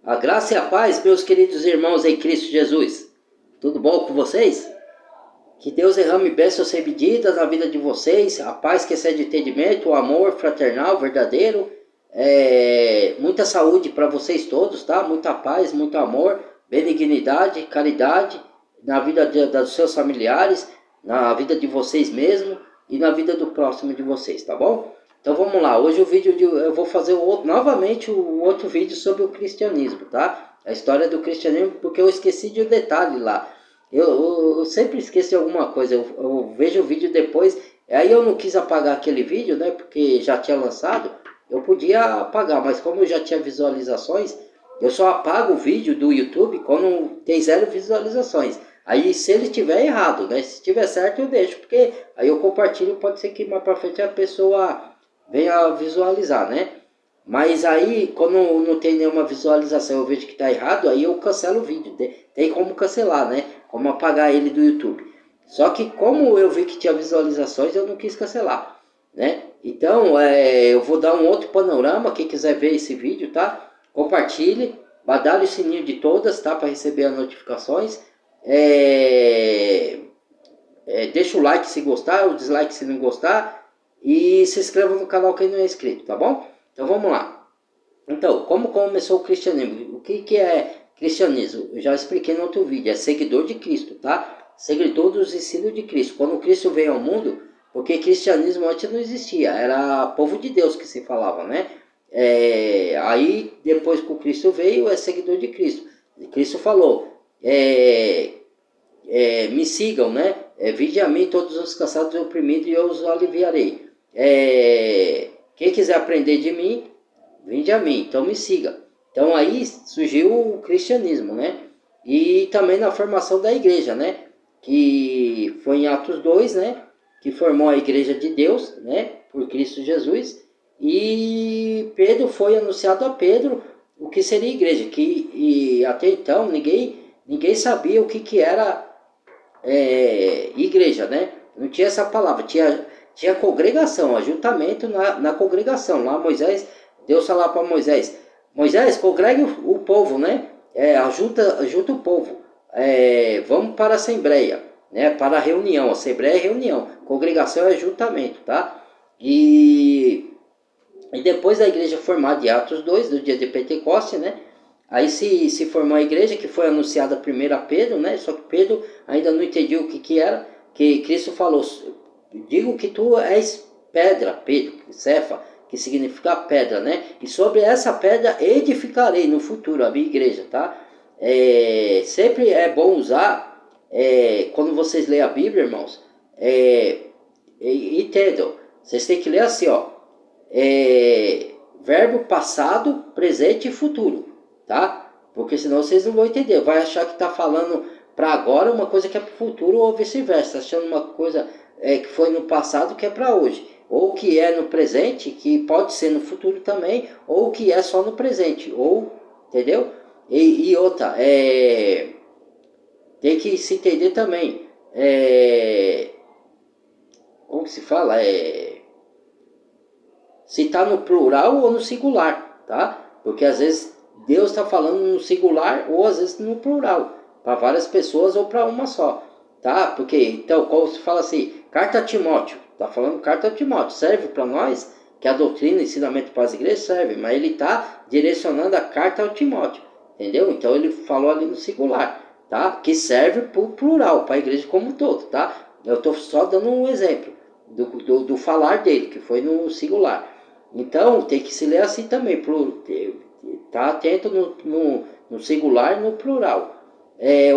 A graça e a paz, meus queridos irmãos em Cristo Jesus. Tudo bom com vocês? Que Deus derrame bênçãos sem medidas na vida de vocês, a paz que excede entendimento, o amor fraternal, verdadeiro, muita saúde para vocês todos, tá? Muita paz, muito amor, benignidade, caridade na vida dos seus familiares, na vida de vocês mesmos e na vida do próximo de vocês, tá bom? Então vamos lá, hoje eu vou fazer novamente o outro vídeo sobre o cristianismo, tá? A história do cristianismo, porque eu esqueci de um detalhe lá. Eu sempre esqueço de alguma coisa, eu vejo o vídeo depois, aí eu não quis apagar aquele vídeo, né? Porque já tinha lançado, eu podia apagar, mas como eu já tinha visualizações, eu só apago o vídeo do YouTube quando tem 0 visualizações. Aí se ele tiver errado, né? Se tiver certo eu deixo, porque aí eu compartilho, pode ser que mais pra frente a pessoa venha visualizar, né? Mas aí, quando não tem nenhuma visualização, eu vejo que está errado, aí eu cancelo o vídeo. Tem como cancelar, né? Como apagar ele do YouTube. Só que como eu vi que tinha visualizações, eu não quis cancelar, né? Então, eu vou dar um outro panorama. Quem quiser ver esse vídeo, tá? Compartilhe, badale o sininho de todas, tá? Para receber as notificações. Deixa o like se gostar, o dislike se não gostar. E se inscreva no canal quem não é inscrito, tá bom? Então vamos lá. Então, como começou o cristianismo? O que é cristianismo? Eu já expliquei no outro vídeo. É seguidor de Cristo, tá? Seguidor dos ensinos de Cristo. Quando Cristo veio ao mundo, porque cristianismo antes não existia. Era povo de Deus que se falava, né? Aí, depois que o Cristo veio, é seguidor de Cristo. E Cristo falou, me sigam, né? Vinde a mim todos os cansados e oprimidos e eu os aliviarei. Quem quiser aprender de mim, vinde a mim, então me siga. Então aí surgiu o cristianismo, né? E também na formação da igreja, né? Que foi em Atos 2, né? Que formou a igreja de Deus, né? Por Cristo Jesus. E Pedro foi anunciado a Pedro o que seria igreja. E até então ninguém sabia o que era igreja, né? Não tinha essa palavra, tinha congregação, ajuntamento na congregação. Lá Moisés, Deus falou para Moisés, Moisés, congregue o povo, né? Ajunta o povo. Vamos para a assembleia, né? Para a reunião. Assembleia é reunião, congregação é ajuntamento, tá? E depois da igreja formada de Atos 2, do dia de Pentecoste, né? Aí se formou a igreja que foi anunciada primeiro a Pedro, né? Só que Pedro ainda não entendia o que era, que Cristo falou, digo que tu és pedra, Pedro, Cefa, que significa pedra, né? E sobre essa pedra edificarei no futuro a minha igreja, tá? Sempre é bom usar, quando vocês leem a Bíblia, irmãos, entendam, vocês têm que ler assim, ó, verbo passado, presente e futuro, tá? Porque senão vocês não vão entender. Vai achar que está falando para agora uma coisa que é para o futuro ou vice-versa. Achando uma coisa que foi no passado que é para hoje. Ou que é no presente, que pode ser no futuro também. Ou que é só no presente. Ou, entendeu? E outra, tem que se entender também. Como que se fala? Se está no plural ou no singular, tá? Porque às vezes Deus está falando no singular ou às vezes no plural, para várias pessoas ou para uma só, tá? Porque, então, como se fala assim, carta a Timóteo, tá falando carta a Timóteo, serve para nós, que a doutrina e ensinamento para as igrejas serve, mas ele está direcionando a carta ao Timóteo, entendeu? Então ele falou ali no singular, tá? Que serve para o plural, para a igreja como um todo, tá? Eu estou só dando um exemplo do falar dele, que foi no singular. Então, tem que se ler assim também, tá atento no singular e no plural.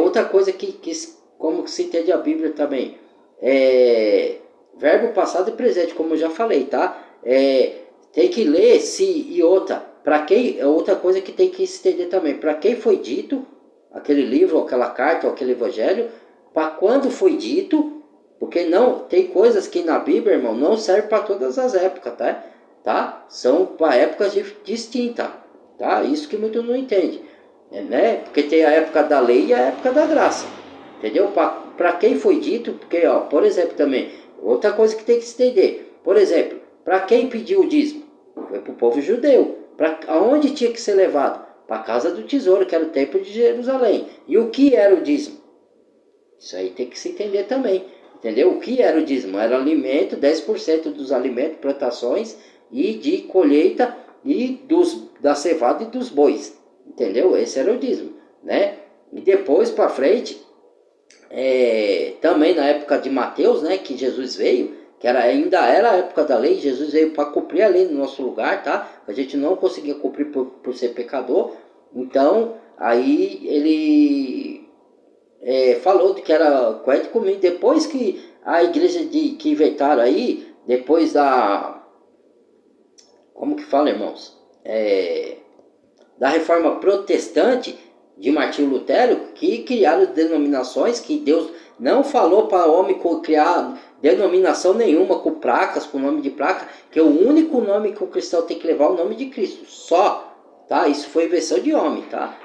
Outra coisa como que se entende a Bíblia também, verbo passado e presente, como eu já falei, tá? Tem que ler e outra coisa que tem que se entender também, para quem foi dito aquele livro, aquela carta, ou aquele evangelho, para quando foi dito, porque não tem coisas que na Bíblia, irmão, não serve para todas as épocas, tá? São para épocas distintas, tá? Isso que muito não entende, né? Porque tem a época da lei e a época da graça, entendeu? Para quem foi dito, porque, ó, por exemplo, também, outra coisa que tem que se entender, por exemplo, para quem pediu o dízimo? Foi para o povo judeu. Aonde tinha que ser levado? para a casa do tesouro, que era o templo de Jerusalém. E o que era o dízimo? Isso aí tem que se entender também. Entendeu? O que era o dízimo? Era alimento, 10% dos alimentos, plantações e de colheita e da cevada e dos bois. Entendeu? Esse era o dízimo, né? E depois para frente, também na época de Mateus, né, que Jesus veio, que ainda era a época da lei, Jesus veio para cumprir a lei no nosso lugar, tá? A gente não conseguia cumprir por ser pecador. Então, aí ele falou que era coete comigo. Depois que a igreja que inventaram aí, depois como que fala, irmãos? Da reforma protestante de Martinho Lutero, que criaram denominações que Deus não falou para o homem criar denominação nenhuma com placas, com nome de placa, que o único nome que o cristão tem que levar é o nome de Cristo, só, tá? Isso foi invenção de homem, tá?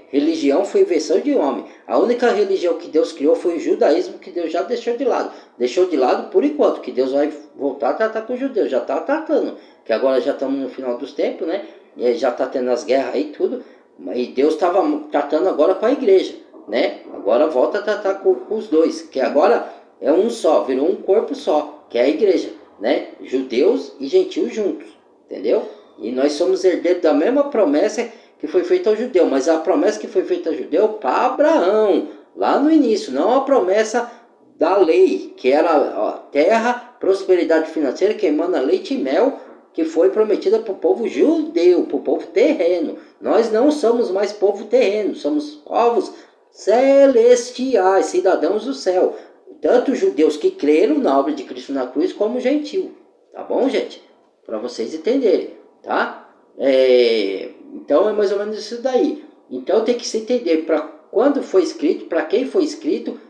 Religião foi invenção de homem. A única religião que Deus criou foi o judaísmo, que Deus já deixou de lado. Deixou de lado por enquanto, que Deus vai voltar a tratar com os judeus, já está tratando, que agora já estamos no final dos tempos, né? E já está tendo as guerras aí tudo, e Deus estava tratando agora com a igreja, né? Agora volta a tratar com os dois, que agora é um só, virou um corpo só, que é a igreja, né? Judeus e gentios juntos, entendeu? E nós somos herdeiros da mesma promessa que foi feita ao judeu, mas a promessa que foi feita ao judeu para Abraão, lá no início, não a promessa da lei, que era terra, prosperidade financeira, que emana leite e mel, que foi prometida para o povo judeu, para o povo terreno. Nós não somos mais povo terreno, somos povos celestiais, cidadãos do céu. Tanto judeus que creram na obra de Cristo na cruz, como gentil. Tá bom, gente? Para vocês entenderem, tá? Então é mais ou menos isso daí. Então tem que se entender para quando foi escrito, para quem foi escrito,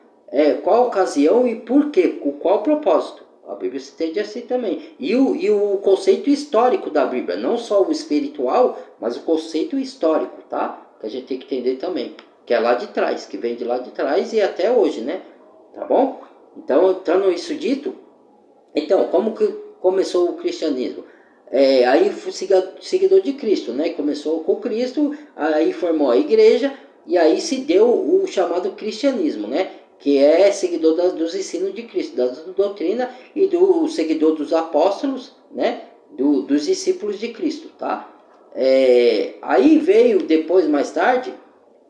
qual ocasião e por quê, com qual propósito. A Bíblia se entende assim também. E o conceito histórico da Bíblia, não só o espiritual, mas o conceito histórico, tá? Que a gente tem que entender também. Que é lá de trás, que vem de lá de trás e até hoje, né? Tá bom? Então, tendo isso dito, então, como que começou o cristianismo? Aí foi seguidor de Cristo, né? Começou com Cristo, aí formou a igreja, e aí se deu o chamado cristianismo, né? Que é seguidor dos ensinos de Cristo, da doutrina e do seguidor dos apóstolos, né? Dos discípulos de Cristo, tá? Aí veio depois, mais tarde,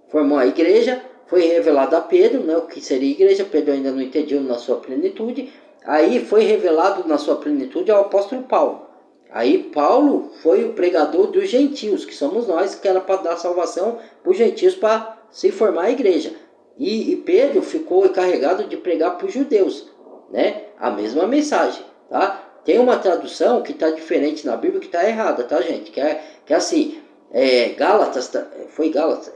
formou a igreja, foi revelado a Pedro, né? O que seria a igreja, Pedro ainda não entendia na sua plenitude. Aí foi revelado na sua plenitude ao apóstolo Paulo. Aí Paulo foi o pregador dos gentios, que somos nós, que era para dar salvação para os gentios, para se formar a igreja. E Pedro ficou encarregado de pregar para os judeus, né? A mesma mensagem, tá? Tem uma tradução que está diferente na Bíblia, que está errada, tá, gente? Que é assim, Gálatas, foi Gálatas,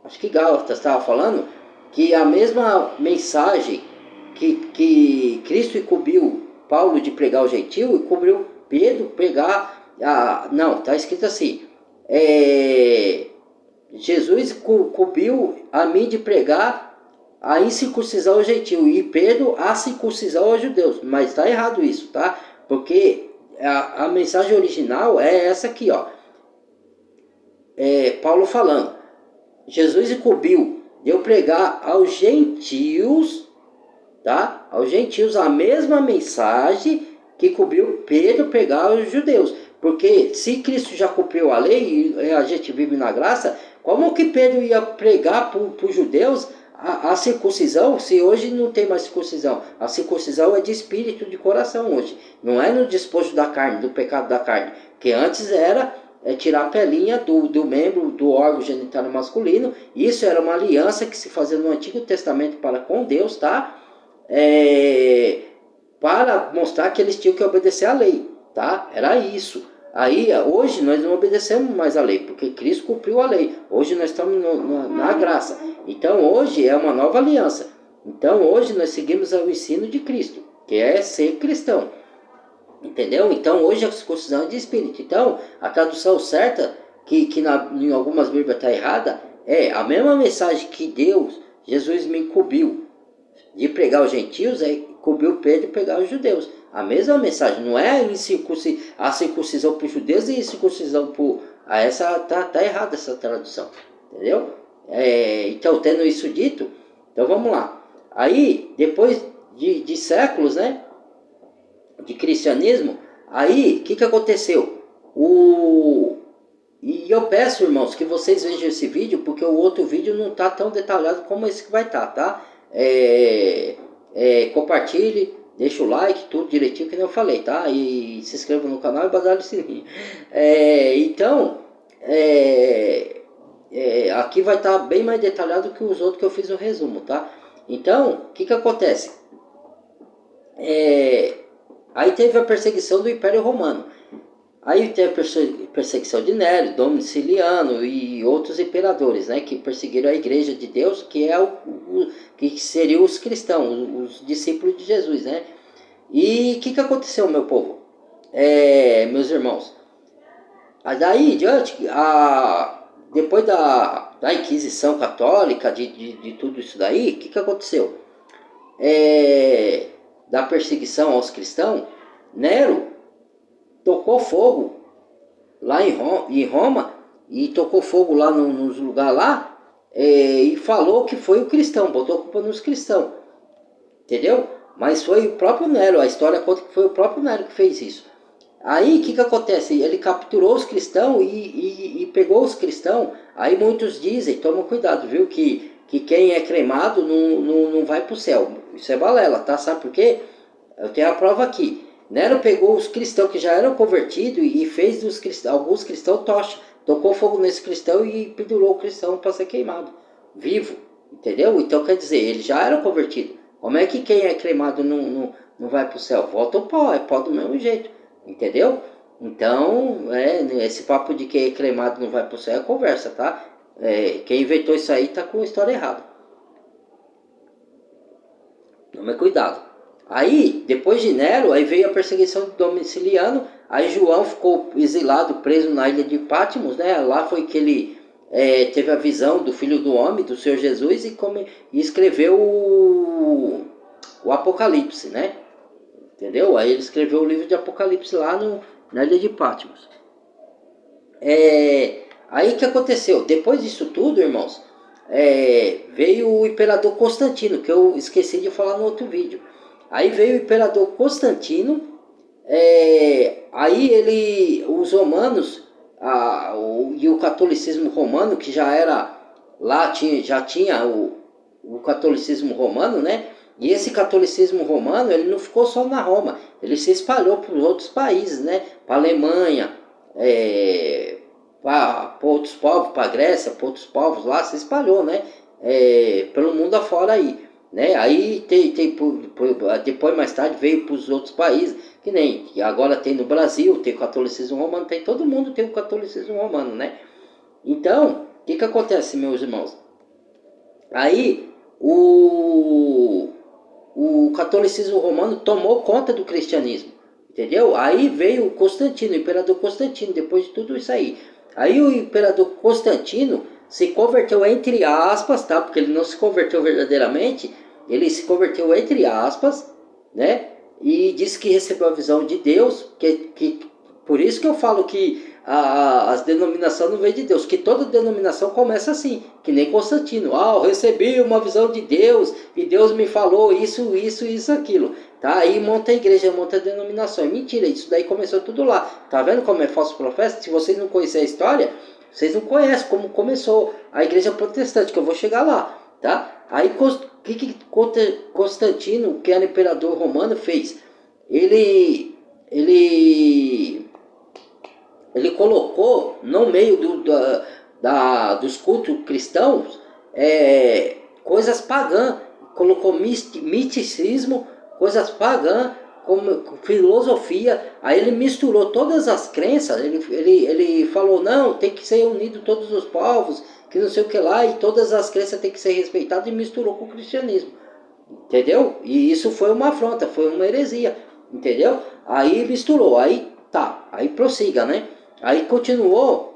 acho que Gálatas estava falando, que a mesma mensagem que Cristo incumbiu Paulo de pregar ao gentio, incumbiu Pedro pregar, não, está escrito assim, Jesus incumbiu a mim de pregar a incircuncisão ao gentio e Pedro a circuncisão aos judeus, mas está errado isso, tá? Porque a mensagem original é essa aqui, ó. Paulo falando, Jesus incumbiu de eu pregar aos gentios, tá? Aos gentios a mesma mensagem que cobriu Pedro pregar aos judeus. Porque se Cristo já cumpriu a lei e a gente vive na graça, como que Pedro ia pregar para os judeus a circuncisão, se hoje não tem mais circuncisão? A circuncisão é de espírito, de coração hoje. Não é no despojo da carne, do pecado da carne. Que antes era tirar a pelinha do membro, do órgão genital masculino. Isso era uma aliança que se fazia no Antigo Testamento para com Deus, tá? Para mostrar que eles tinham que obedecer à lei, tá? Era isso. Aí, hoje, nós não obedecemos mais a lei, porque Cristo cumpriu a lei. Hoje nós estamos na graça. Então, hoje é uma nova aliança. Então, hoje nós seguimos o ensino de Cristo, que é ser cristão. Entendeu? Então, hoje a circuncisão é de espírito. Então, a tradução certa, que em algumas Bíblias está errada, é a mesma mensagem que Deus, Jesus me incumbiu de pregar os gentios, incumbiu Pedro de pregar os judeus. A mesma mensagem, não é a circuncisão para os judeus e a circuncisão para essa tá errada essa tradução, entendeu? Então, tendo isso dito, então vamos lá. Aí, depois de séculos, né, de cristianismo, aí, o que aconteceu? E eu peço, irmãos, que vocês vejam esse vídeo, porque o outro vídeo não está tão detalhado como esse que vai estar, tá? Compartilhe, deixa o like, tudo direitinho que eu falei, tá? E se inscreva no canal e badale o sininho. Então, aqui vai estar bem mais detalhado que os outros que eu fiz no resumo, tá? Então, o que acontece? Aí teve a perseguição do Império Romano. Aí tem a perseguição de Nero, Domiciliano e outros imperadores, né, que perseguiram a Igreja de Deus, que é que seriam os cristãos, os discípulos de Jesus, né? E o que aconteceu, meu povo? Meus irmãos, daí em diante, depois da Inquisição Católica, de tudo isso daí, o que aconteceu? Da perseguição aos cristãos, Nero tocou fogo lá em Roma, e tocou fogo lá nos lugares lá, e falou que foi o cristão, botou a culpa nos cristãos, entendeu? Mas foi o próprio Nero, a história conta que foi o próprio Nero que fez isso. Aí o que acontece? Ele capturou os cristãos e pegou os cristãos. Aí muitos dizem, toma cuidado, viu, que quem é cremado não vai para o céu. Isso é balela, tá? Sabe por quê? Eu tenho a prova aqui. Nero pegou os cristãos que já eram convertidos e fez alguns cristãos tocha. Tocou fogo nesse cristão e pendurou o cristão para ser queimado. Vivo. Entendeu? Então quer dizer, eles já eram convertidos. Como é que quem é cremado não vai para o céu? Volta o pó, é pó do mesmo jeito. Entendeu? Então, esse papo de quem é cremado não vai para o céu é conversa, tá? Quem inventou isso aí tá com a história errada. Tome cuidado. Aí, depois de Nero, aí veio a perseguição de Domiciliano. Aí João ficou exilado, preso na ilha de Patmos, né? Lá foi que ele teve a visão do Filho do Homem, do Senhor Jesus, e escreveu o Apocalipse, né? Entendeu? Aí ele escreveu o livro de Apocalipse lá na ilha de Patmos. Aí o que aconteceu? Depois disso tudo, irmãos, veio o imperador Constantino, que eu esqueci de falar no outro vídeo. Aí veio o imperador Constantino, aí os romanos e o catolicismo romano, que já era lá, já tinha o catolicismo romano, né? E esse catolicismo romano, ele não ficou só na Roma, ele se espalhou para os outros países, né? Para a Alemanha, para outros povos, para a Grécia, para outros povos lá, se espalhou, né? Pelo mundo afora aí. Né? Aí depois mais tarde veio para os outros países, que agora tem no Brasil, tem o catolicismo romano, tem todo mundo tem o catolicismo romano, né? Então, o que acontece, meus irmãos? Aí o catolicismo romano tomou conta do cristianismo, entendeu? Aí veio o Constantino, o imperador Constantino, depois de tudo isso aí. Aí o imperador Constantino se converteu entre aspas, tá? Porque ele não se converteu verdadeiramente, ele se converteu entre aspas, né? E disse que recebeu a visão de Deus, por isso que eu falo que as denominações não vêm de Deus, que toda denominação começa assim, que nem Constantino. Eu recebi uma visão de Deus, e Deus me falou isso, aquilo. Tá? Aí monta a igreja, monta a denominação. Mentira, isso daí começou tudo lá. Tá vendo como é falso profeta? Se vocês não conhecerem a história, vocês não conhecem como começou a igreja protestante, que eu vou chegar lá, tá? Aí o que Constantino, que era imperador romano, fez? Ele colocou no meio dos cultos cristãos coisas pagãs, colocou misticismo, coisas pagãs, como filosofia. Aí ele misturou todas as crenças, ele falou, não, tem que ser unido todos os povos, que não sei o que lá, e todas as crenças tem que ser respeitadas, e misturou com o cristianismo, entendeu? E isso foi uma afronta, foi uma heresia, entendeu? Aí misturou, aí prossiga, né? Aí continuou,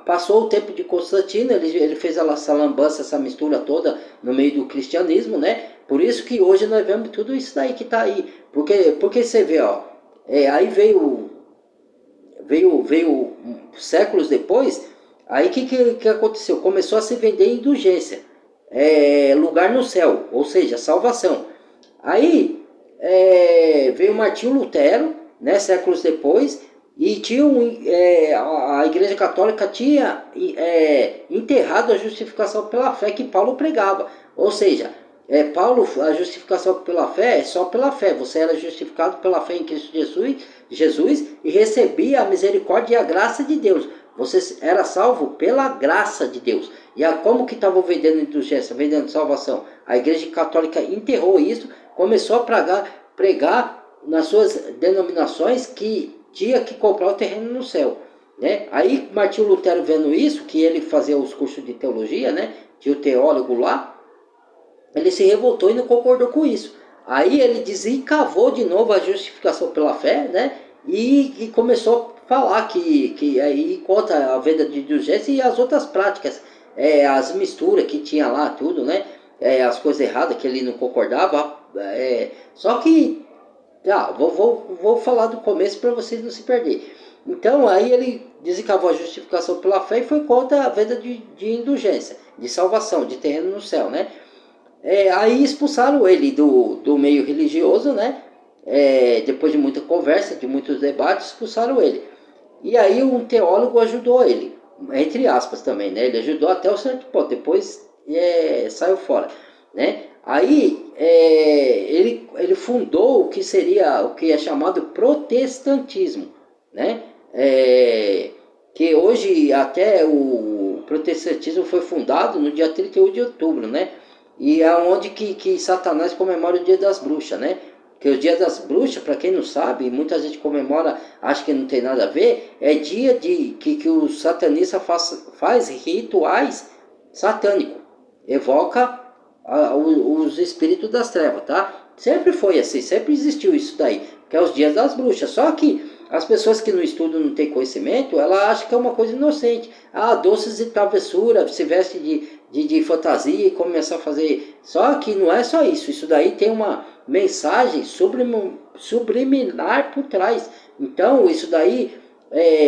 passou o tempo de Constantino, ele fez essa lambança, essa mistura toda no meio do cristianismo, né? Por isso que hoje nós vemos tudo isso daí que tá aí. Porque você vê, aí veio veio séculos depois, aí o que aconteceu? Começou a se vender indulgência, lugar no céu, ou seja, salvação. Aí veio Martinho Lutero, né, séculos depois, e tinha a Igreja Católica tinha enterrado a justificação pela fé que Paulo pregava. Ou seja, Paulo, a justificação pela fé é só pela fé. Você era justificado pela fé em Cristo Jesus e recebia a misericórdia e a graça de Deus. Você era salvo pela graça de Deus. E como que estavam vendendo indulgência, vendendo salvação? A Igreja Católica enterrou isso, começou a pregar nas suas denominações que tinha que comprar o terreno no céu, né? Aí Martinho Lutero, vendo isso, que ele fazia os cursos de teologia, né? Tinha o teólogo lá, ele se revoltou e não concordou com isso. Aí ele desencavou de novo a justificação pela fé, né? E começou a falar que aí conta a venda de indulgência e as outras práticas, as misturas que tinha lá, tudo, né? As coisas erradas que ele não concordava. Só que vou falar do começo para vocês não se perderem. Então, aí ele desencavou a justificação pela fé e foi contra a venda de indulgência, de salvação, de terreno no céu, né? Aí expulsaram ele do meio religioso, né? Depois de muita conversa, de muitos debates, expulsaram ele. E aí um teólogo ajudou ele, entre aspas também, né? Ele ajudou até o certo ponto, depois saiu fora, né? Aí ele fundou o que é chamado protestantismo, né? Que hoje até o protestantismo foi fundado no dia 31 de outubro, né? E é onde que Satanás comemora o Dia das Bruxas, né? Que o Dia das Bruxas, para quem não sabe, muita gente comemora, acha que não tem nada a ver, é dia que o satanista faz rituais satânicos, evoca os espíritos das trevas, tá? Sempre foi assim, sempre existiu isso daí, que é os Dias das Bruxas. Só que as pessoas que não estudam, não têm conhecimento, ela acha que é uma coisa inocente. Doces e travessura, se veste de fantasia e começar a fazer. Só que não é só isso. Isso daí tem uma mensagem subliminar por trás. Então, isso daí,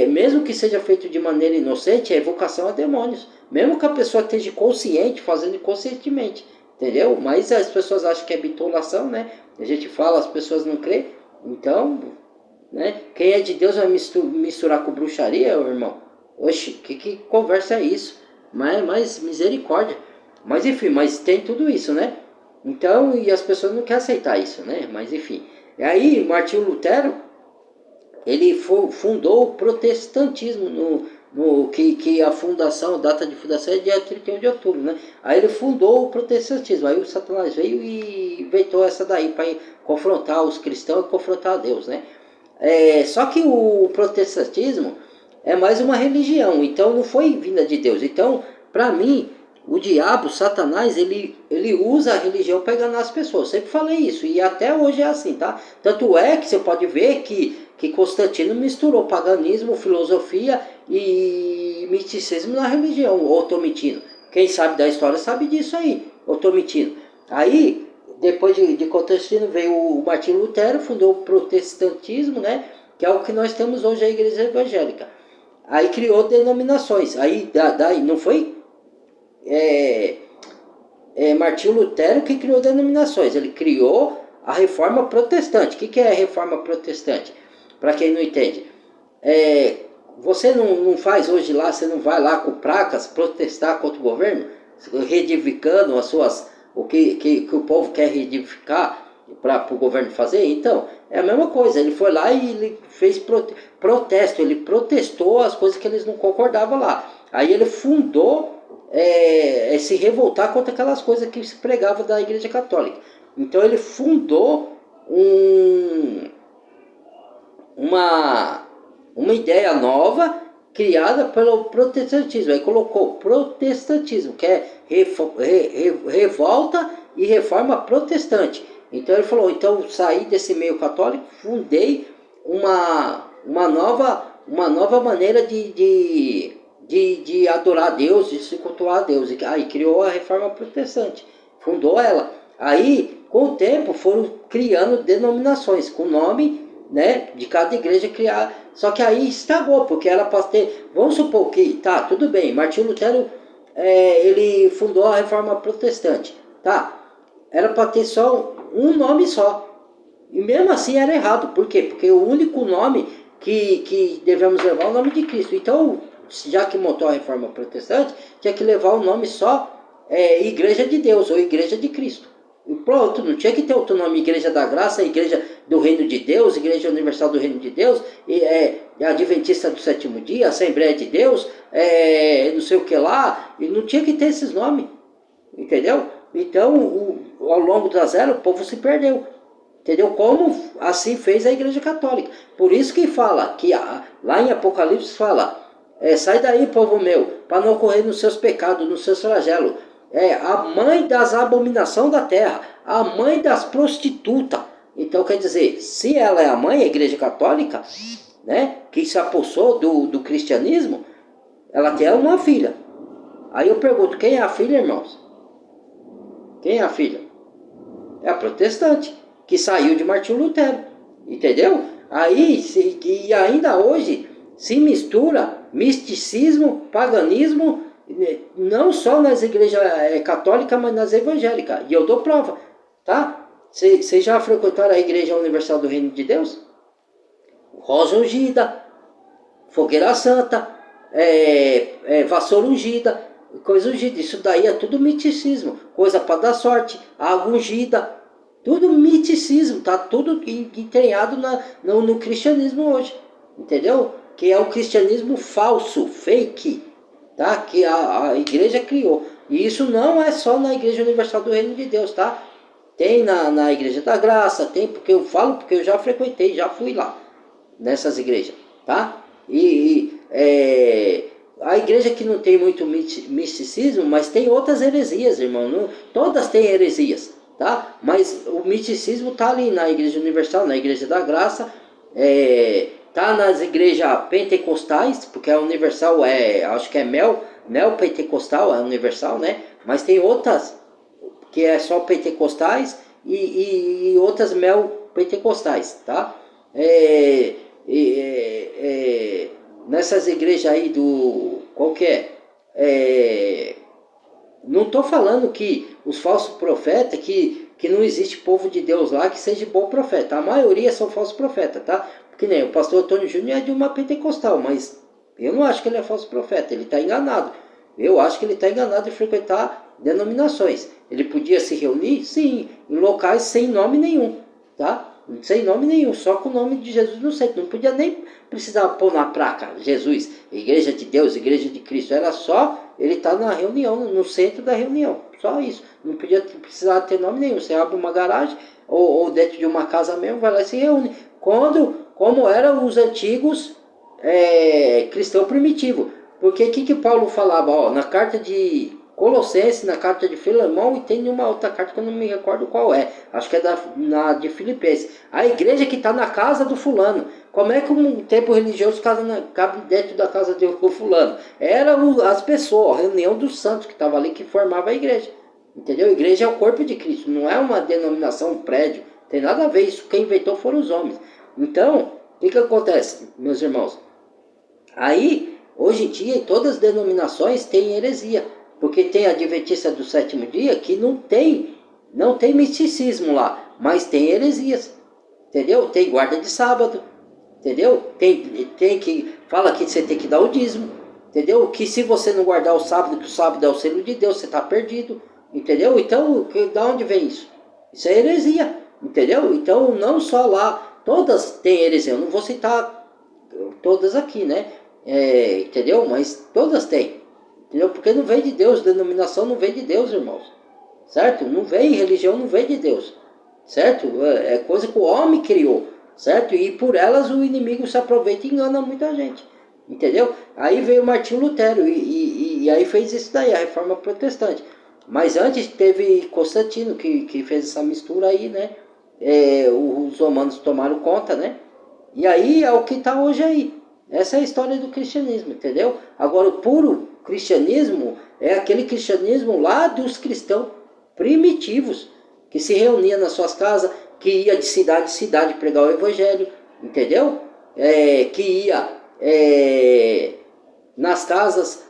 mesmo que seja feito de maneira inocente, é evocação a demônios. Mesmo que a pessoa esteja consciente, fazendo conscientemente. Entendeu? Mas as pessoas acham que é bitolação, né? A gente fala, as pessoas não creem. Então, né? Quem é de Deus vai misturar com bruxaria, meu irmão? Oxe, que conversa é isso? Mas misericórdia. Mas enfim, mas tem tudo isso, né? Então, e as pessoas não querem aceitar isso, né? Mas enfim. E aí, Martinho Lutero, ele fundou o protestantismo que a fundação, a data de fundação é dia 31 de outubro, né? Aí ele fundou o protestantismo. Aí o Satanás veio e inventou essa daí para confrontar os cristãos e confrontar a Deus, né? Só que o protestantismo é mais uma religião, então não foi vinda de Deus. Então, para mim, o diabo, Satanás, ele usa a religião para enganar as pessoas. Eu sempre falei isso, e até hoje é assim, tá? Tanto é que você pode ver que Constantino misturou paganismo, filosofia e misticismo na religião, ou tô mentindo. Quem sabe da história sabe disso aí, ou tô mentindo. Aí, depois de Constantino veio o Martinho Lutero, fundou o protestantismo, né? Que é o que nós temos hoje, a igreja evangélica. Aí criou denominações. Aí daí não foi Martinho Lutero que criou denominações. Ele criou a reforma protestante. O que é a reforma protestante? Para quem não entende. Você não faz hoje lá, você não vai lá com placas protestar contra o governo, reivindicando o que o povo quer reivindicar para o governo fazer? Então, é a mesma coisa. Ele foi lá e ele fez protesto, ele protestou as coisas que eles não concordavam lá. Aí ele fundou se revoltar contra aquelas coisas que se pregava da Igreja Católica. Então ele fundou uma ideia nova criada pelo protestantismo. Aí colocou protestantismo, que é revolta e reforma protestante. Então ele falou, então saí desse meio católico, fundei uma nova maneira de adorar a Deus, de se cultuar a Deus. Aí criou a reforma protestante, fundou ela. Aí, com o tempo, foram criando denominações com nome né, de cada igreja criar. Só que aí estragou, porque ela pode ter, vamos supor que, tá, tudo bem, Martinho Lutero, ele fundou a Reforma Protestante, tá, era para ter só um nome só, e mesmo assim era errado. Por quê? Porque o único nome que devemos levar é o nome de Cristo. Então, já que montou a Reforma Protestante, tinha que levar o nome só Igreja de Deus ou Igreja de Cristo. E pronto, não tinha que ter outro nome, Igreja da Graça, Igreja do Reino de Deus, Igreja Universal do Reino de Deus, Adventista do Sétimo Dia, Assembleia de Deus, não sei o que lá, e não tinha que ter esses nomes, entendeu? Então, ao longo das eras, o povo se perdeu. Entendeu? Como assim fez a Igreja Católica. Por isso que fala, que lá em Apocalipse fala, sai daí, povo meu, para não correr nos seus pecados, nos seus flagelos. A mãe das abominações da terra, a mãe das prostitutas. Então quer dizer, se ela é a mãe, a Igreja Católica, né, que se apossou do cristianismo, ela tem uma filha. Aí eu pergunto, quem é a filha, irmãos? Quem é a filha? É a protestante, que saiu de Martinho Lutero, entendeu? Aí, e ainda hoje, se mistura misticismo, paganismo, não só nas igrejas católicas, mas nas evangélicas. E eu dou prova, tá? Vocês já frequentaram a Igreja Universal do Reino de Deus? Rosa ungida, fogueira santa, vassoura ungida, coisa ungida. Isso daí é tudo misticismo, coisa para dar sorte, água ungida. Tudo miticismo, tá tudo entranhado no cristianismo hoje, entendeu? Que é o cristianismo falso, fake, tá? Que a igreja criou. E isso não é só na Igreja Universal do Reino de Deus, tá? Tem na Igreja da Graça, tem, porque eu falo, porque eu já frequentei, já fui lá, nessas igrejas, tá? A igreja que não tem muito misticismo, mas tem outras heresias, irmão, não, todas têm heresias. Tá? Mas o misticismo está ali na Igreja Universal, na Igreja da Graça, tá nas igrejas pentecostais, porque a universal acho que é neopentecostal, é universal, né? Mas tem outras que é só pentecostais e outras neopentecostais, tá? Nessas igrejas aí qual que é? Não estou falando que os falsos profetas, que não existe povo de Deus lá que seja bom profeta. A maioria são falsos profetas, tá? Porque nem o pastor Antônio Júnior é de uma pentecostal, mas eu não acho que ele é falso profeta, ele está enganado. Eu acho que ele está enganado de frequentar denominações. Ele podia se reunir, sim, em locais sem nome nenhum, tá? Sem nome nenhum, só com o nome de Jesus no centro. Não podia nem precisar pôr na placa Jesus, Igreja de Deus, Igreja de Cristo. Era só ele estar na reunião, no centro da reunião. Só isso. Não precisar ter nome nenhum. Você abre uma garagem ou dentro de uma casa mesmo, vai lá e se reúne. Como eram os antigos cristãos primitivos. Porque o que Paulo falava? Ó, na carta de Colossenses, na carta de Filemão, e tem uma outra carta que eu não me recordo qual é. Acho que é na de Filipenses. A igreja que está na casa do fulano. Como é que um templo religioso cabe dentro da casa do fulano? Eram as pessoas, a reunião dos santos que estava ali, que formava a igreja. Entendeu? A igreja é o corpo de Cristo, não é uma denominação, um prédio. Tem nada a ver, isso quem inventou foram os homens. Então, o que acontece, meus irmãos? Aí, hoje em dia, em todas as denominações tem heresia. Porque tem a Adventista do Sétimo Dia que não tem misticismo lá, mas tem heresias, entendeu? Tem guarda de sábado, entendeu? Tem que fala que você tem que dar o dízimo, entendeu? Que se você não guardar o sábado, que o sábado é o selo de Deus, você está perdido, entendeu? Então, da onde vem isso? Isso é heresia, entendeu? Então, não só lá, todas têm heresia, eu não vou citar todas aqui, né? Entendeu? Mas todas têm. Entendeu? Porque não vem de Deus, denominação não vem de Deus, irmãos. Certo? Não vem, religião não vem de Deus. Certo? É coisa que o homem criou. Certo? E por elas o inimigo se aproveita e engana muita gente. Entendeu? Aí veio Martinho Lutero e aí fez isso daí, a Reforma Protestante. Mas antes teve Constantino que fez essa mistura aí, né? Os romanos tomaram conta, né? E aí é o que está hoje aí. Essa é a história do cristianismo, entendeu? Agora, o puro cristianismo é aquele cristianismo lá dos cristãos primitivos, que se reuniam nas suas casas, que ia de cidade em cidade pregar o evangelho, entendeu? Que ia nas casas,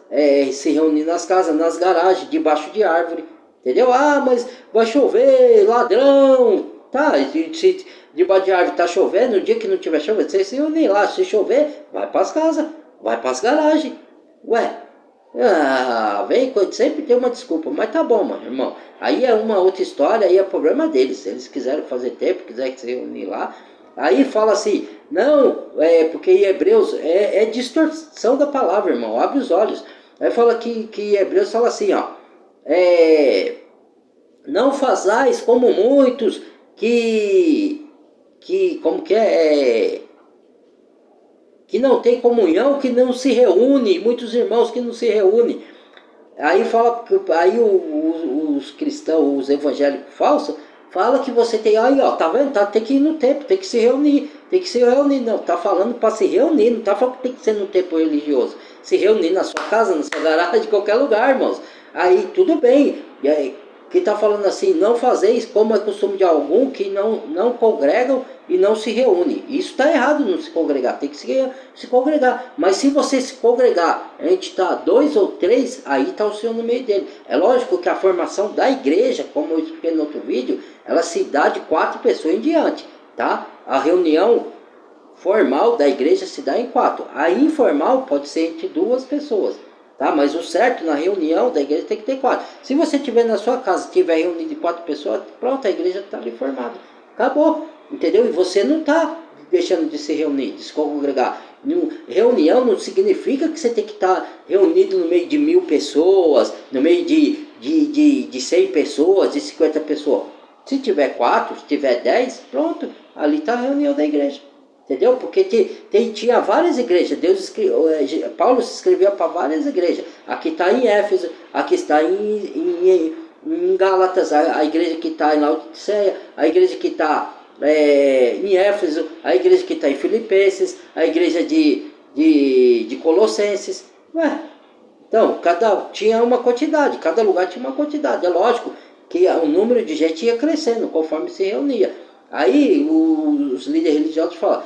se reunir nas casas, nas garagens, debaixo de árvore, entendeu? Ah, mas vai chover, ladrão, tá? Se debaixo de árvore tá chovendo, no dia que não tiver chovendo, você se reunir lá, se chover, vai para as casas, vai para as garagens, ué. Vem, sempre tem uma desculpa, mas tá bom, mano, irmão. Aí é uma outra história, aí é problema deles. Se eles quiserem fazer tempo, quiserem se reunir lá. Aí fala assim, não, porque em Hebreus é distorção da palavra, irmão. Abre os olhos. Aí fala que em Hebreus fala assim, ó. Não fazais como muitos como que que não tem comunhão, que não se reúne, muitos irmãos que não se reúnem. Aí fala, aí os cristãos, os evangélicos falsos, fala que você tem, aí ó, tá vendo? Tem que ir no templo, tem que se reunir, não, tá falando para se reunir, não tá falando que tem que ser no templo religioso, se reunir na sua casa, na sua garagem, em qualquer lugar, irmãos. Aí tudo bem, e aí, que está falando assim, não fazeis como é costume de algum que não congregam e não se reúne. Isso está errado, não se congregar, tem que se congregar. Mas se você se congregar, a gente está 2 ou 3, aí está o Senhor no meio dele. É lógico que a formação da igreja, como eu expliquei no outro vídeo, ela se dá de 4 pessoas em diante, tá? A reunião formal da igreja se dá em 4. A informal pode ser entre 2 pessoas. Tá? Mas o certo na reunião da igreja tem que ter 4. Se você tiver na sua casa, tiver reunido de 4 pessoas, pronto, a igreja está ali formada. Acabou, entendeu? E você não está deixando de se reunir, de se congregar. Reunião não significa que você tem que estar reunido no meio de 1000 pessoas, no meio de 100 pessoas, de 50 pessoas. Se tiver 4, se tiver 10, pronto, ali está a reunião da igreja. Entendeu? Porque tinha várias igrejas. Paulo escrevia para várias igrejas. Aqui está em Éfeso, aqui está em Gálatas, a igreja que está em Laodiceia, a igreja que está em Éfeso, a igreja que está em Filipenses, a igreja de Colossenses. Então, tinha uma quantidade, cada lugar tinha uma quantidade. É lógico que o número de gente ia crescendo conforme se reunia. Aí os líderes religiosos falam,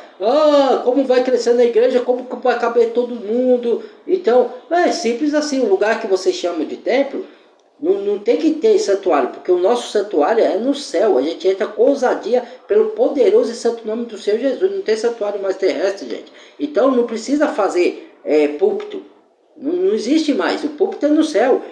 como vai crescendo a igreja, como vai caber todo mundo? Então, é simples assim, o lugar que você chama de templo, não tem que ter santuário, porque o nosso santuário é no céu, a gente entra com ousadia pelo poderoso e santo nome do Senhor Jesus, não tem santuário mais terrestre, gente. Então não precisa fazer púlpito, não existe mais, o púlpito é no céu.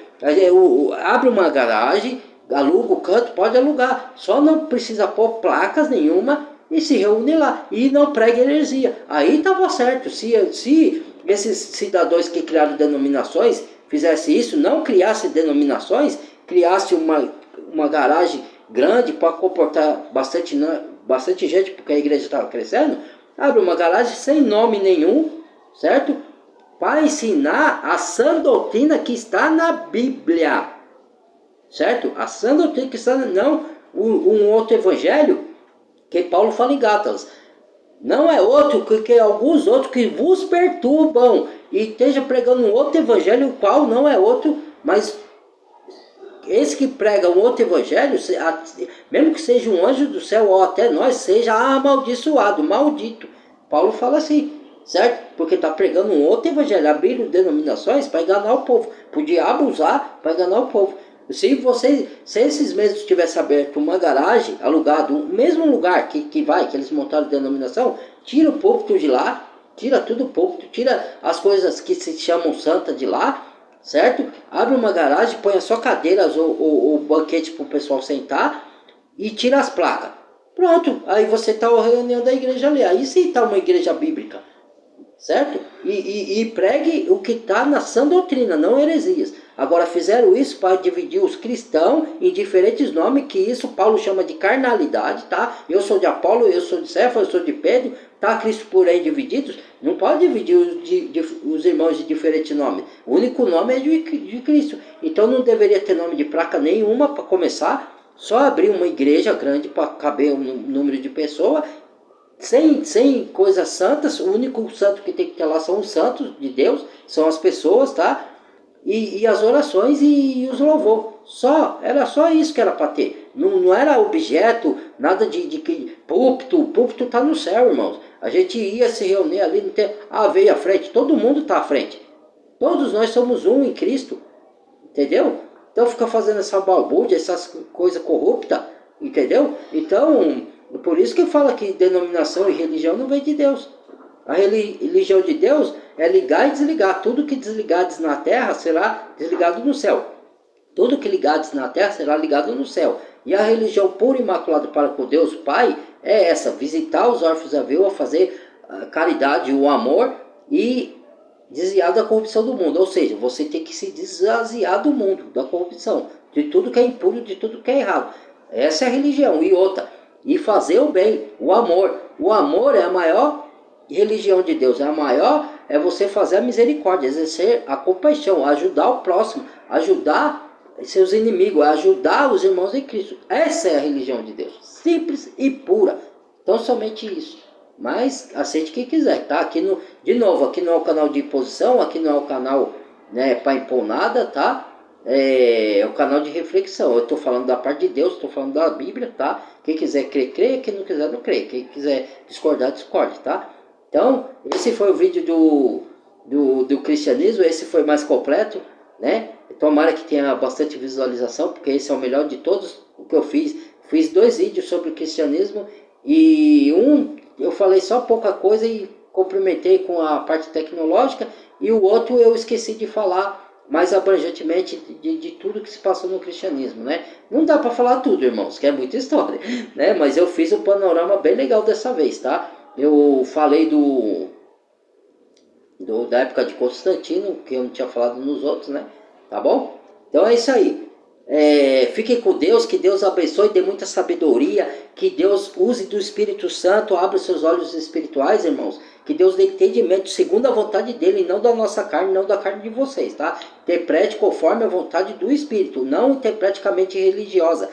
Abre uma garagem, aluga o canto, pode alugar, só não precisa pôr placas nenhuma e se reúne lá e não prega heresia. Aí estava certo. Se esses cidadãos que criaram denominações fizesse isso, não criasse denominações, criasse uma garagem grande para comportar bastante gente, porque a igreja estava crescendo, abre uma garagem sem nome nenhum, certo? Para ensinar a sã doutrina que está na Bíblia. Certo? A sã doutrina que está, não um outro evangelho que Paulo fala em Gálatas. Não é outro que alguns outros que vos perturbam e esteja pregando um outro evangelho, o qual não é outro, mas esse que prega um outro evangelho, mesmo que seja um anjo do céu ou até nós, seja amaldiçoado, maldito. Paulo fala assim, certo? Porque está pregando um outro evangelho, abrindo denominações para enganar o povo, para o diabo usar para enganar o povo. Se esses mesmos tivessem aberto uma garagem, alugado, o mesmo lugar que eles montaram de denominação, tira o púlpito de lá, tira tudo o púlpito, tira as coisas que se chamam santa de lá, certo? Abre uma garagem, põe só cadeiras ou banquete para o pessoal sentar e tira as placas. Pronto, aí você está a reunião da igreja ali. Aí sim está uma igreja bíblica, certo? E pregue o que está na sã doutrina, não heresias. Agora fizeram isso para dividir os cristãos em diferentes nomes, que isso Paulo chama de carnalidade, tá? Eu sou de Apolo, eu sou de Cefas, eu sou de Pedro, tá? Cristo por aí divididos. Não pode dividir os irmãos de diferentes nomes. O único nome é de Cristo. Então não deveria ter nome de placa nenhuma para começar. Só abrir uma igreja grande para caber um número de pessoas. Sem coisas santas, o único santo que tem que ter lá são os santos de Deus, são as pessoas, tá? E as orações e os louvor. Era só isso que era para ter. Não era objeto, nada de o púlpito está no céu, irmãos. A gente ia se reunir ali, não tem, veio à frente, todo mundo está à frente. Todos nós somos um em Cristo, entendeu? Então fica fazendo essa balbúrdia, essas coisas corruptas, entendeu? Então, por isso que fala que denominação e religião não vem de Deus. A religião de Deus é ligar e desligar. Tudo que desligares na terra será desligado no céu. Tudo que ligares na terra será ligado no céu. E a religião pura e imaculada para com Deus Pai é essa: visitar os órfãos e a viúva, fazer a caridade, o amor e desviar da corrupção do mundo. Ou seja, você tem que se desvaziar do mundo, da corrupção, de tudo que é impuro, de tudo que é errado. Essa é a religião. E outra, e fazer o bem, o amor. O amor é a maior religião de Deus, é a maior, é você fazer a misericórdia, exercer a compaixão, ajudar o próximo, ajudar seus inimigos, ajudar os irmãos em Cristo. Essa é a religião de Deus, simples e pura. Então somente isso. Mas aceite quem quiser, tá? Aqui no, de novo, aqui não é o canal de imposição, aqui não é o canal, né, para impor nada, tá? É o canal de reflexão. Eu estou falando da parte de Deus, estou falando da Bíblia, tá? Quem quiser crer, crê, quem não quiser, não crê. Quem quiser discordar, discorde, tá? Então, esse foi o vídeo do cristianismo, esse foi mais completo, né? Tomara que tenha bastante visualização, porque esse é o melhor de todos o que eu fiz. Fiz 2 vídeos sobre o cristianismo e eu falei só pouca coisa e complementei com a parte tecnológica, e o outro eu esqueci de falar mais abrangentemente de tudo que se passou no cristianismo, né? Não dá para falar tudo, irmãos, que é muita história, né? Mas eu fiz um panorama bem legal dessa vez, tá? Eu falei da época de Constantino, que eu não tinha falado nos outros, né? Tá bom? Então é isso aí. Fiquem com Deus, que Deus abençoe, dê muita sabedoria, que Deus use do Espírito Santo, abra seus olhos espirituais, irmãos, que Deus dê entendimento segundo a vontade dele, não da nossa carne, não da carne de vocês, tá? Interprete conforme a vontade do Espírito, não interprete com a mente religiosa.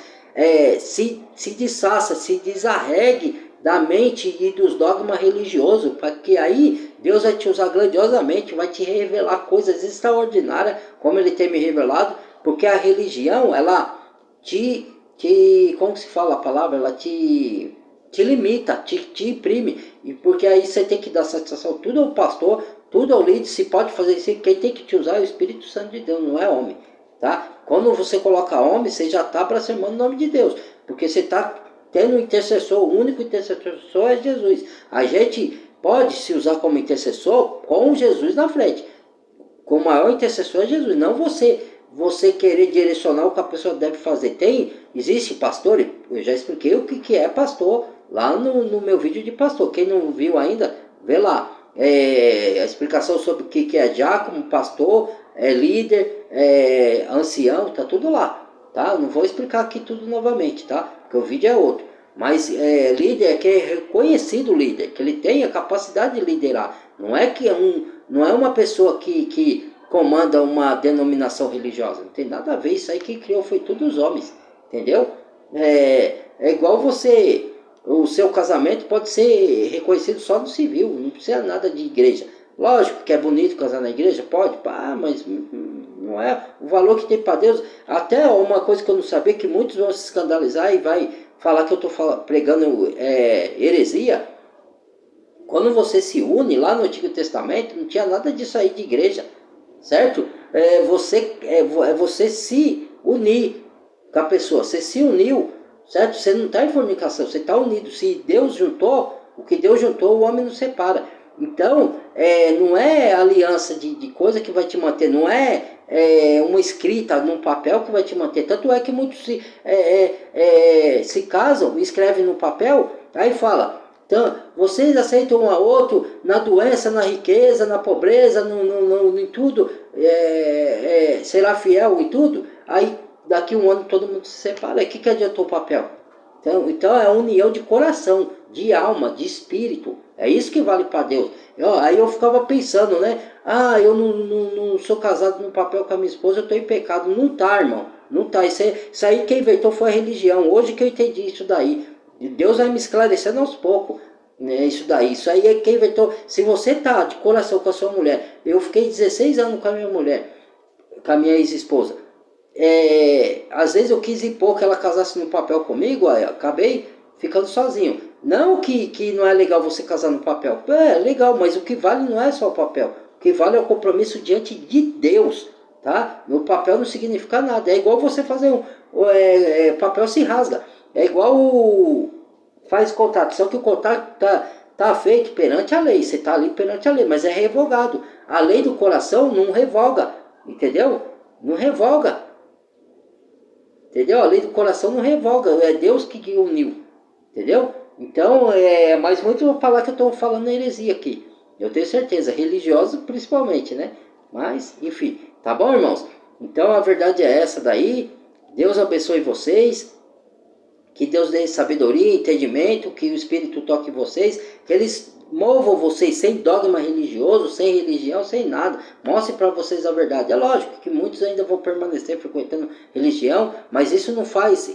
Se desfaça, se desarregue da mente e dos dogmas religiosos, para que aí Deus vai te usar grandiosamente, vai te revelar coisas extraordinárias, como ele tem me revelado, porque a religião, ela como se fala a palavra, ela te limita, te imprime, e porque aí você tem que dar satisfação tudo ao pastor, tudo ao líder, se pode fazer isso, quem tem que te usar é o Espírito Santo de Deus, não é homem, tá? Quando você coloca homem, você já está blasfemando o nome de Deus, porque você está tendo um intercessor, o único intercessor é Jesus. A gente pode se usar como intercessor com Jesus na frente. Com o maior intercessor é Jesus, não você querer direcionar o que a pessoa deve fazer. Existe pastor, eu já expliquei o que é pastor lá no meu vídeo de pastor. Quem não viu ainda, vê lá. A explicação sobre o que é diácono, pastor, líder, ancião, tá tudo lá. Tá? Não vou explicar aqui tudo novamente, tá? Porque o vídeo é outro. Mas líder é que é reconhecido líder, que ele tem a capacidade de liderar. Não é que não é uma pessoa que comanda uma denominação religiosa. Não tem nada a ver. Isso aí quem criou foi todos os homens. Entendeu? É igual você. O seu casamento pode ser reconhecido só no civil. Não precisa nada de igreja. Lógico que é bonito casar na igreja, pode, mas não é o valor que tem para Deus. Até uma coisa que eu não sabia, que muitos vão se escandalizar e vai falar que eu estou pregando heresia. Quando você se une lá no Antigo Testamento, não tinha nada disso aí de igreja, certo? Você se unir com a pessoa, você se uniu, certo? Você não está em fornicação, você está unido. Se Deus juntou, o que Deus juntou, o homem não separa. Então, não é aliança de coisa que vai te manter, não é uma escrita num papel que vai te manter. Tanto é que muitos se casam, escrevem no papel, aí fala, então, vocês aceitam um ao outro na doença, na riqueza, na pobreza, em tudo, será fiel em tudo, aí daqui um ano todo mundo se separa, o que adiantou o papel? Então é união de coração, de alma, de espírito. É isso que vale para Deus. Aí eu ficava pensando, né? Eu não sou casado no papel com a minha esposa, eu estou em pecado. Não tá, irmão. Não tá. Isso aí quem inventou foi a religião. Hoje que eu entendi isso daí. Deus vai me esclarecendo aos poucos. Né, isso daí. Isso aí é quem inventou. Se você tá de coração com a sua mulher. Eu fiquei 16 anos com a minha mulher. Com a minha ex-esposa. Às vezes eu quis impor que ela casasse no papel comigo, aí eu acabei ficando sozinho. Não que não é legal você casar no papel. É legal, mas o que vale não é só o papel. O que vale é o compromisso diante de Deus, tá? O papel não significa nada. É igual você fazer papel se rasga. É igual faz contrato. Só que o contrato tá feito perante a lei. Você tá ali perante a lei, mas é revogado. A lei do coração não revoga, entendeu? Não revoga. Entendeu? A lei do coração não revoga. É Deus que uniu. Entendeu? Então, mas muito vou falar que eu estou falando heresia aqui. Eu tenho certeza, religiosa principalmente, né? Mas, enfim, tá bom, irmãos? Então a verdade é essa daí. Deus abençoe vocês. Que Deus dê sabedoria, entendimento, que o Espírito toque vocês, que eles movam vocês sem dogma religioso, sem religião, sem nada. Mostre para vocês a verdade. É lógico que muitos ainda vão permanecer frequentando religião, mas isso não faz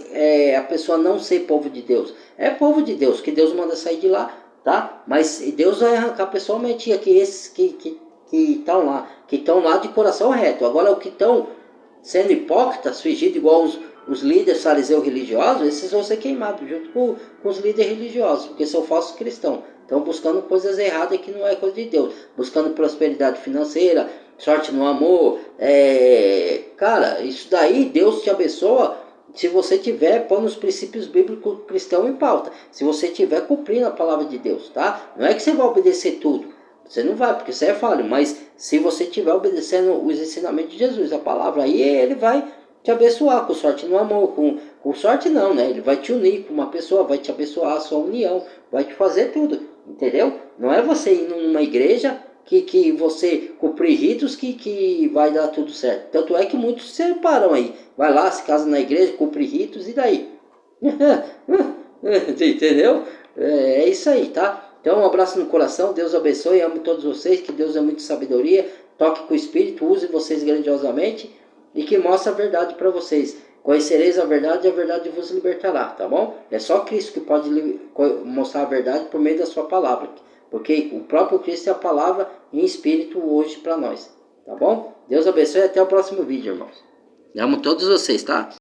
a pessoa não ser povo de Deus. É povo de Deus, que Deus manda sair de lá, tá? Mas Deus vai arrancar pessoalmente aqui esses que estão lá de coração reto. Agora, o que estão sendo hipócritas, fingindo igual os líderes fariseus religiosos, esses vão ser queimados junto com os líderes religiosos, porque são falsos cristãos. Estão buscando coisas erradas que não é coisa de Deus. Buscando prosperidade financeira, sorte no amor. Cara, isso daí Deus te abençoa se você tiver pondo os princípios bíblicos cristãos em pauta. Se você tiver cumprindo a palavra de Deus, tá? Não é que você vai obedecer tudo. Você não vai, porque você é falho. Mas se você estiver obedecendo os ensinamentos de Jesus, a palavra, aí ele vai te abençoar com sorte no amor. Com sorte não, né? Ele vai te unir com uma pessoa, vai te abençoar a sua união, vai te fazer tudo, entendeu? Não é você ir numa igreja que você cumprir ritos que vai dar tudo certo. Tanto é que muitos se separam aí. Vai lá, se casa na igreja, cumpre ritos e daí? Entendeu? É isso aí, tá? Então, um abraço no coração, Deus abençoe, amo todos vocês, que Deus é muito sabedoria, toque com o Espírito, use vocês grandiosamente e que mostre a verdade para vocês. Conhecereis a verdade e a verdade vos libertará, tá bom? É só Cristo que pode mostrar a verdade por meio da sua palavra, porque o próprio Cristo é a palavra em Espírito hoje para nós, tá bom? Deus abençoe e até o próximo vídeo, irmãos. Amo todos vocês, tá?